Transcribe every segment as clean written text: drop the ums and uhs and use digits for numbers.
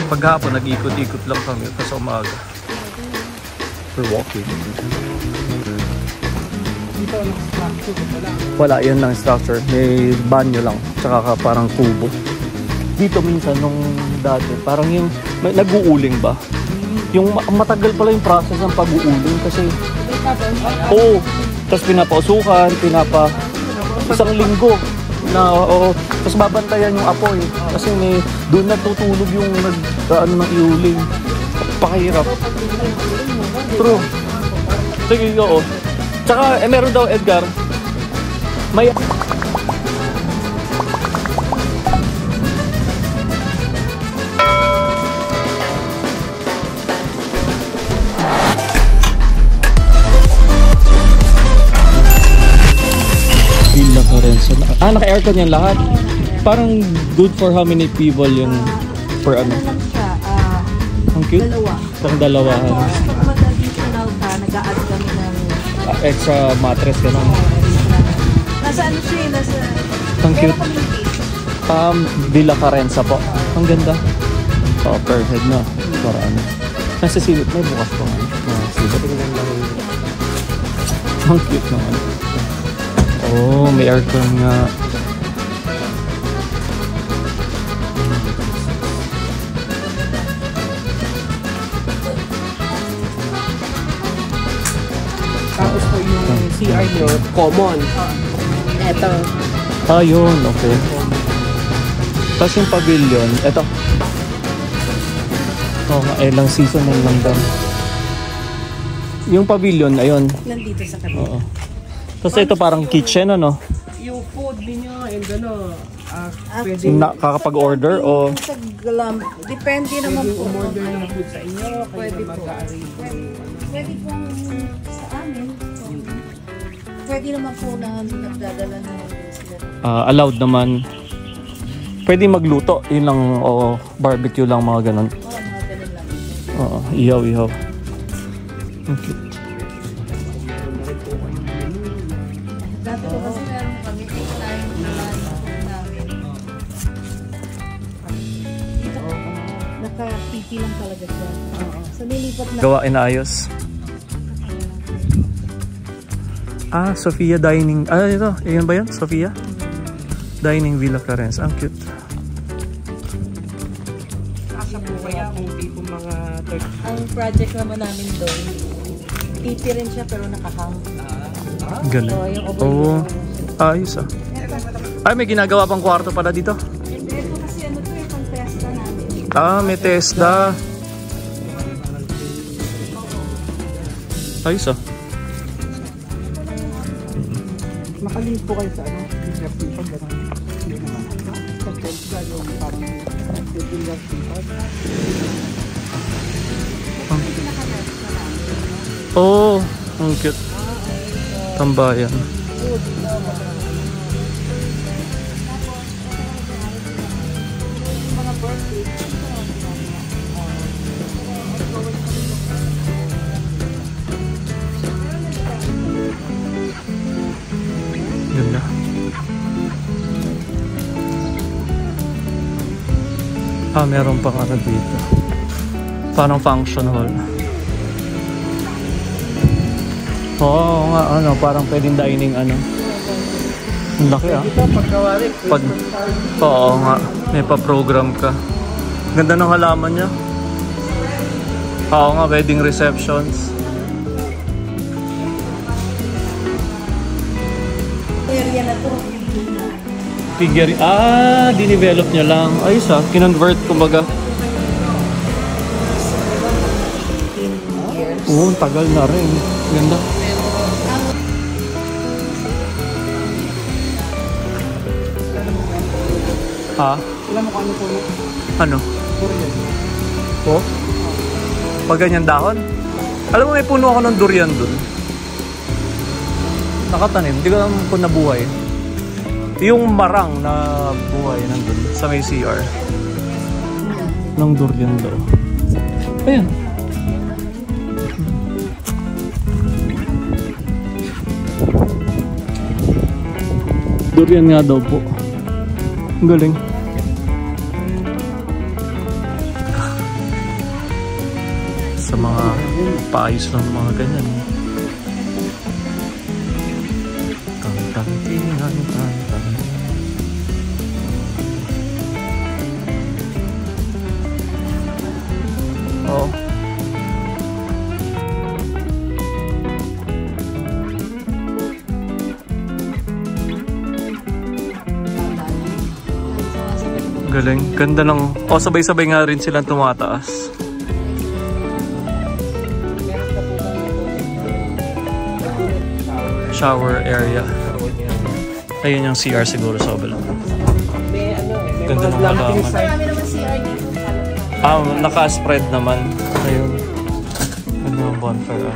Paghapon, nag-ikot-ikot lang kami kasi umaga. We're walking. Wala, yun lang structure. May banyo lang. Tsaka parang kubo. Dito minsan nung dati, parang yung nag-uuling ba? Yung matagal pala yung process ng pag-uuling kasi oo. Tapos pinapausukan, isang linggo na oo. Tapos babantayan yung apoy kasi may doon natutulog yung nag-ano ng iuling. Pakahirap. True. Sige, oo. Tsaka meron daw Edgar. May naka-aircon yan lahat. Parang good for how many people yung per ano? Ang cute? Pang dalawa. Pag mag-additional ka, nag-a-add kami ng extra mattress ka naman. Nasa ano siya eh, nasa ang cute. Villa Carenza po. Ang ganda. Per head na. Para ano. Nasa silip. May bukas po. Silip. Ang cute naman. Oh, may aircon nga. Tapos po yung CR nyo, common. Eto. Ah, yun. Okay. Tapos yung pavilion, eto. Oh, ilang season lang daw. Yung pavilion, ayun. nandito sa kanila. Oo. Tapos ito parang kitchen, ano? Yung food ninyo and ano, pwede Kakapag-order o? Depende naman po. umorder ng food sa inyo, Pwede pwede po. mag-arrange. Pwede pong sa amin. Pwede naman po na nagdadala ng sila. Allowed naman. Pwede magluto. Yun lang, o barbecue lang, mga ganun. Oo, mga ganun lang. Oo, ihaw. Okay. Dati po kasi meron kami time namin. Dito po, naka-PP lang talaga siya. So nilipat na. Gawa, inaayos. Sofia Dining. Ito. Ayan ba yan? Sofia? Dining Villa Carenza. Ang cute. Asa po kaya kung tipo mga Ang project naman namin doon, PP rin siya pero nakahang. Galing. So, yung Oo. Ayos ah. Ay, may ginagawa pang kwarto pala dito. And ito kasi ano to yung pang-testa namin. May Tesla. Ayos ah. makalink po kayo sa ano, finger people, gano'n. Hindi naman. Sa Tesla, yung parang finger people. Oh, ang cute. Tambayan. Ganda. Meron pang ano dito. Parang function hall. Oo nga, ano, parang pwedeng dining, ano. Ang laki ah. Oo nga, may pa-program ka. Ganda ng halaman niya. Oo nga, wedding receptions. Area na to. Figure, dinevelop niya lang. Ayos ah, kinonvert kumbaga. Oo, tagal na rin. Ganda. Alam mo kung ano po mo? Ano? Durian. Po? Pag ganyan dahon? Alam mo, may puno ako ng durian dun. Nakatanim. Hindi ko alam kung nabuhay. Yung marang na buhay nandun sa may CR. Ng durian daw. Ayan. Durian nga daw po. Ang galing. sa mga paayos lang ng mga ganyan. Oh. Galing. Ganda ng... O, sabay-sabay nga rin silang tumataas. Shower area. Ayun yung CR siguro sa kabila. May ano eh, may Ganda mga ng halaman. Marami naman CR dito. Naka-spread naman. Ayun. Ganda ng bonfire.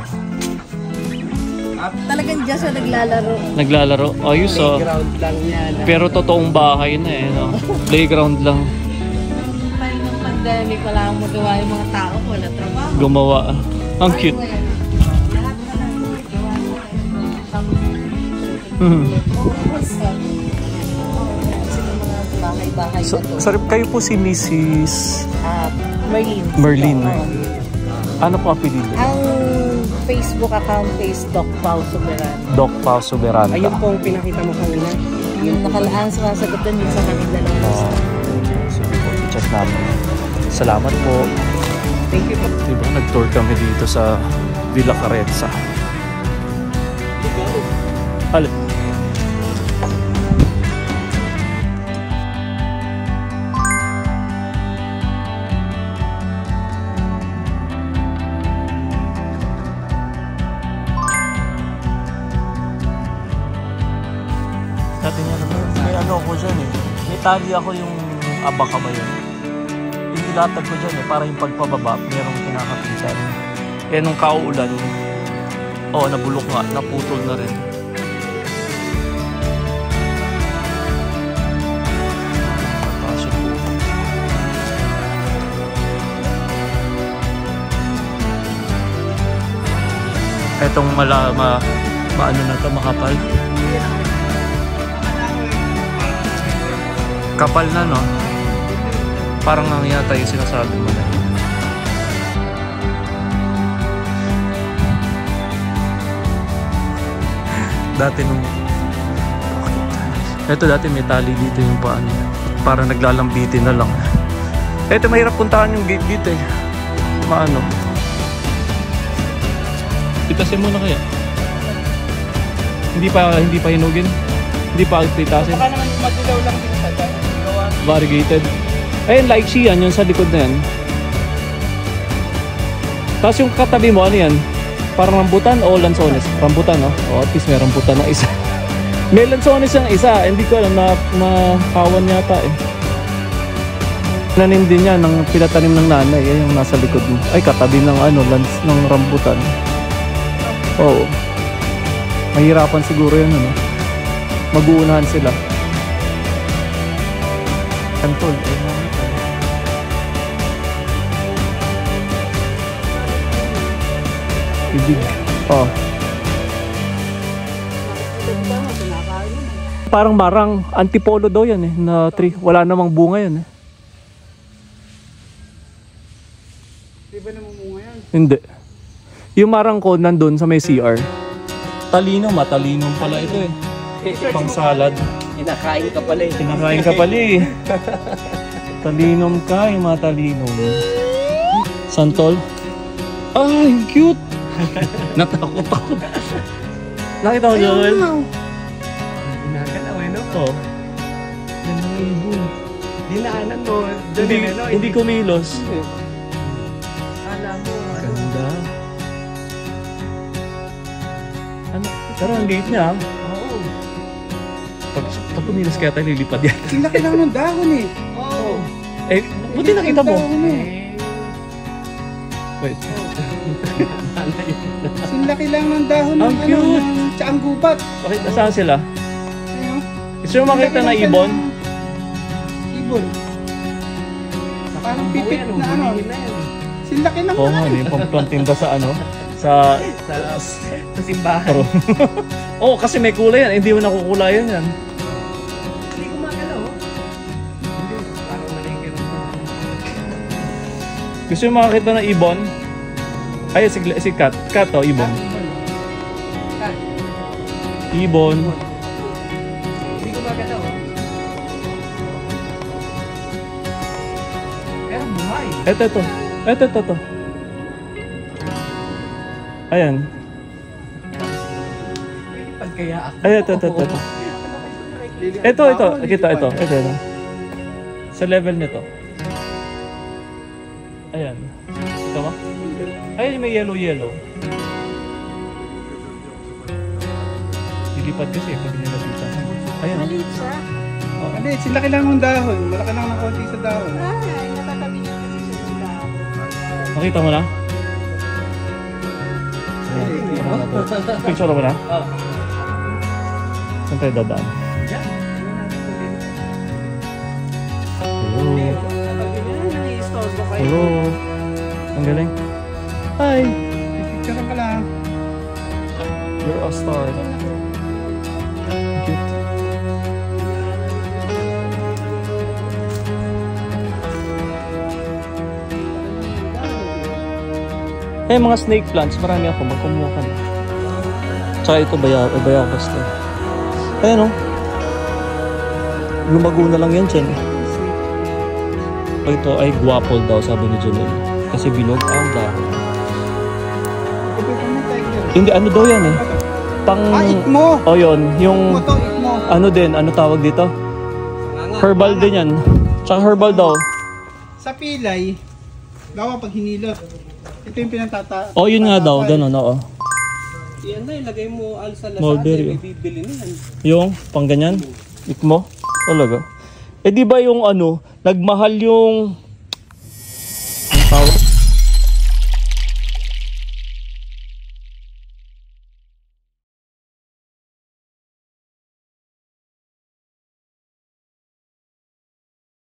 Talagang dyan siya naglalaro. Naglalaro. Ayos oh. Playground lang yan. Pero totoong bahay na eh. No? Playground lang. Time ng pandemic, wala akong magawa yung mga tao. Wala trabaho. Gumawa. Ang cute. Lahat na lang. Gawa mo bahay-bahay So, na to. sarap kayo po si Mrs. Merlin. Merlin. Oo. Ano po apelido? Ang Facebook account is Doc Pao Soberan. Doc Pao Soberanta. Ayun po ang pinakita mo kanina. Yung nakalaan sumasagot doon yung sa kanila lang. Sige po, i-check namin. Salamat po. Thank you po. Diba, nag-tour kami dito sa Villa Carezza. Halo. Dati nga naman, may ano ako dyan eh. May tali ako yung abaka ba yun. Yung ilatag ko dyan eh, para yung pagpababa, merong kinakapitan. Kaya nung kauulan, nabulok nga, naputol na rin. Mataas yung buko. Etong maano na to, makapal. Kapal na, no? Parang ang yata yung sinasabi mo na. Dati nung... Ito dati may tali dito yung paan. Parang naglalambitin na lang. Ito mahirap puntahan yung gate dito eh. Maano? Pitasin mo na kaya? Hindi pa hinugin? Hindi pa pitasin? Baka naman madilaw lang din sa dyan. Variegated. Ayun, like siya yan, yung sa likod na yan. Tapos yung katabi mo, ano yan? Parang rambutan o lansones? Rambutan, no? O, at least may rambutan na isa. May lansones yung isa. Hindi ko alam na kawan yata eh. Nanim din yan, ng pinatanim ng nanay. Yan yung nasa likod mo. Ay, katabi ng ng rambutan. Oo. Mahirapan siguro yan, ano? Mag-uunahan sila. Kantol. Ibig. Oh. Parang marang. Antipolo daw yan eh. Na tree. Wala namang bunga yan eh. Di ba namumunga yan? Hindi. Yung marang ko nandun sa may CR. Talino. Matalino pala ito eh. Pang salad. Kinakain ka pala eh. Kinakain ka pala eh. Talinom ka, yung mga talinom. Santol? Ay, cute! Natakot ako. Nakita mo, Joel? Ginagalaw eh, no? Oo. Dinaanan mo. Hindi kumilos. Alam mo. Ganda. Ano? Pero ang liit niya. Oo. Pag kumilos kaya tayo lilipad yan. Laki lang ng dahon eh. Oo. Eh, buti nakita mo. Wait. Laki lang ng dahon Ang cute! Tsang gubat. Bakit nasaan sila? Ayun. Gusto mo makita na ibon? Ibon. Parang pipit na ano. Sinlaki lang Oo nga, yung pamplantinda sa ano? Sa simbahan. Oo, kasi may kulay yan. Hindi mo nakukulayan yan. Hindi ko magalaw. Hindi. Parang malingkin. Gusto mo makakita ng ibon? Ay, si Kat. Kat, oh, ibon. Ibon. Hindi ko maganda, oh. Pero buhay. Ito. Ayan. Pagkaya ako. Ay, ito. Ito. Kita, ito. Sa level nito. Ayan. Ito ba? Ayan, may yellow. Lilipad kasi pag nilapitan. Ayan. Maliit siya. Hindi, sila kailangan ng dahon. Malaki lang ng konti sa dahon. Ay, natatabi niya kasi siya ng dahon. Makita mo na? Picture mo na? Oo. Saan tayo dadaan? Hello. Ang galing. Hi. Picture ka lang. You're a star. Cute. Eh, mga snake plants, marami ako. Magkumuha ka na. Tsaka ito, bayabas to. Ayan o. Lumago na lang yan dyan. Ito ay guwapol daw, sabi ni Janelle. Kasi bilog ang dahon. Hindi, ano daw yan eh. Ikmo! O yun, yung Ikmo to, ikmo. ano din, ano tawag dito? Herbal din yan. Tsaka herbal daw. Sa pilay, gawa pag hinilot. Ito yung pinatata. O yun nga daw, ganun, oo. Yan na, ilagay mo alsa Mulberry. may bibili niyan. Yung pang ganyan? Ikmo? Talaga? Eh di ba yung ano, nagmahal yung